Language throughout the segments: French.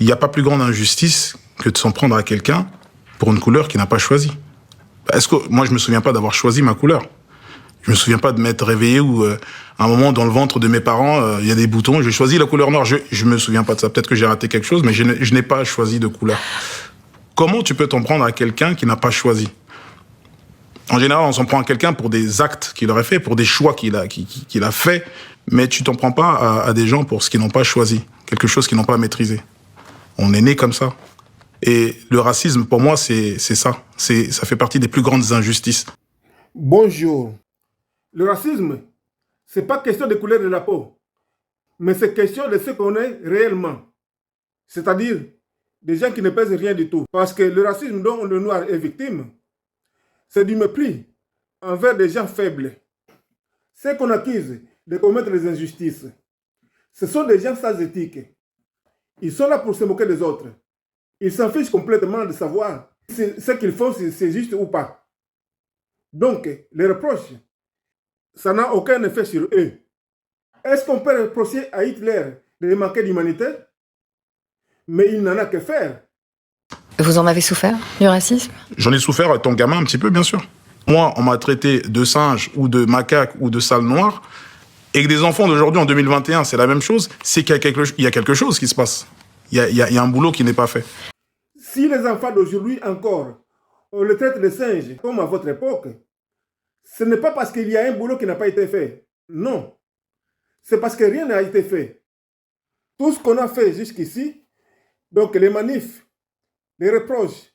Il n'y a pas plus grande injustice que de s'en prendre à quelqu'un pour une couleur qu'il n'a pas choisie. Est-ce que moi, je me souviens pas d'avoir choisi ma couleur. Je me souviens pas de m'être réveillé ou à un moment dans le ventre de mes parents, il y a des boutons, j'ai choisi la couleur noire. Je me souviens pas de ça. Peut-être que j'ai raté quelque chose, mais je n'ai pas choisi de couleur. Comment tu peux t'en prendre à quelqu'un qui n'a pas choisi? En général, on s'en prend à quelqu'un pour des actes qu'il aurait fait, pour des choix qu'il a fait, mais tu t'en prends pas à des gens pour ce qu'ils n'ont pas choisi, quelque chose qu'ils n'ont pas maîtrisé. On est né comme ça. Et le racisme, pour moi, c'est ça. Ça fait partie des plus grandes injustices. Bonjour. Le racisme, c'est pas question de couleur de la peau, mais c'est question de ce qu'on est réellement. C'est-à-dire des gens qui ne pèsent rien du tout. Parce que le racisme dont le noir est victime, c'est du mépris envers des gens faibles. Ceux qu'on accuse de commettre les injustices, ce sont des gens sans éthique. Ils sont là pour se moquer des autres. Ils s'en fichent complètement de savoir si ce qu'ils font, c'est juste ou pas. Donc, les reproches, ça n'a aucun effet sur eux. Est-ce qu'on peut reprocher à Hitler de manquer d'humanité? Mais il n'en a que faire. Vous en avez souffert, du racisme? J'en ai souffert étant gamin un petit peu, bien sûr. Moi, on m'a traité de singe ou de macaque ou de sale noir. Et que des enfants d'aujourd'hui, en 2021, c'est la même chose. C'est qu'il y a quelque chose qui se passe. Il y a un boulot qui n'est pas fait. Si les enfants d'aujourd'hui encore, on les traite de singes comme à votre époque, ce n'est pas parce qu'il y a un boulot qui n'a pas été fait. Non. C'est parce que rien n'a été fait. Tout ce qu'on a fait jusqu'ici, donc les manifs, les reproches,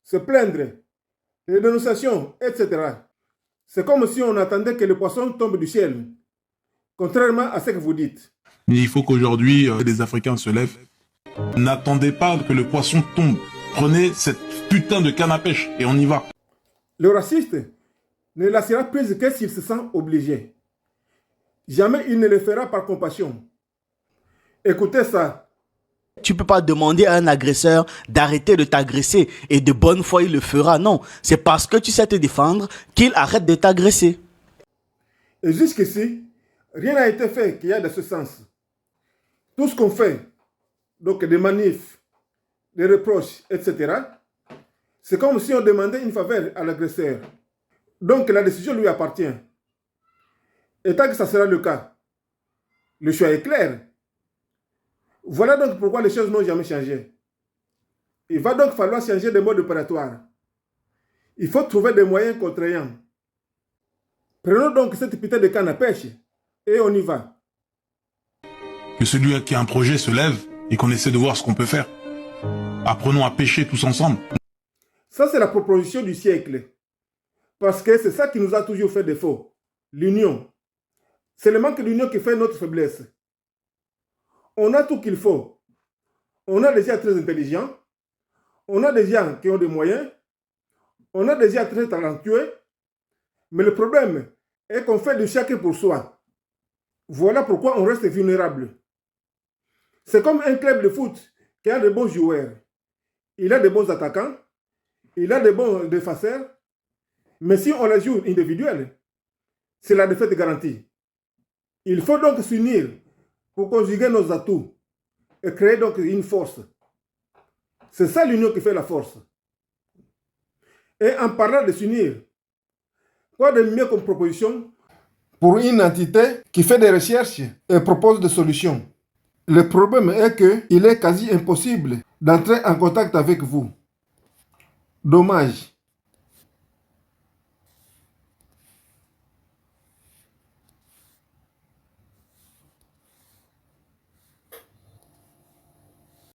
se plaindre, les dénonciations, etc. C'est comme si on attendait que le poisson tombe du ciel, contrairement à ce que vous dites. Il faut qu'aujourd'hui, les Africains se lèvent. N'attendez pas que le poisson tombe. Prenez cette putain de canne à pêche et on y va. Le raciste ne la sera prise que s'il se sent obligé. Jamais il ne le fera par compassion. Écoutez ça. Tu peux pas demander à un agresseur d'arrêter de t'agresser et de bonne foi il le fera. Non, c'est parce que tu sais te défendre qu'il arrête de t'agresser. Et jusqu'ici, rien n'a été fait qui aille dans ce sens. Tout ce qu'on fait, donc des manifs, des reproches, etc., c'est comme si on demandait une faveur à l'agresseur. Donc la décision lui appartient. Et tant que ça sera le cas, le choix est clair. Voilà donc pourquoi les choses n'ont jamais changé. Il va donc falloir changer de mode opératoire. Il faut trouver des moyens contraignants. Prenons donc cette putain de canne à pêche et on y va. Que celui qui a un projet se lève et qu'on essaie de voir ce qu'on peut faire. Apprenons à pêcher tous ensemble. Ça, c'est la proposition du siècle. Parce que c'est ça qui nous a toujours fait défaut. L'union. C'est le manque d'union qui fait notre faiblesse. On a tout qu'il faut. On a des gens très intelligents. On a des gens qui ont des moyens. On a des gens très talentueux. Mais le problème est qu'on fait de chacun pour soi. Voilà pourquoi on reste vulnérable. C'est comme un club de foot qui a de bons joueurs. Il a de bons attaquants. Il a de bons défenseurs. Mais si on les joue individuels, c'est la défaite garantie. Il faut donc s'unir pour conjuguer nos atouts et créer donc une force. C'est ça l'union qui fait la force. Et en parlant de s'unir, quoi de mieux comme proposition pour une entité qui fait des recherches et propose des solutions? Le problème est qu'il est quasi impossible d'entrer en contact avec vous. Dommage.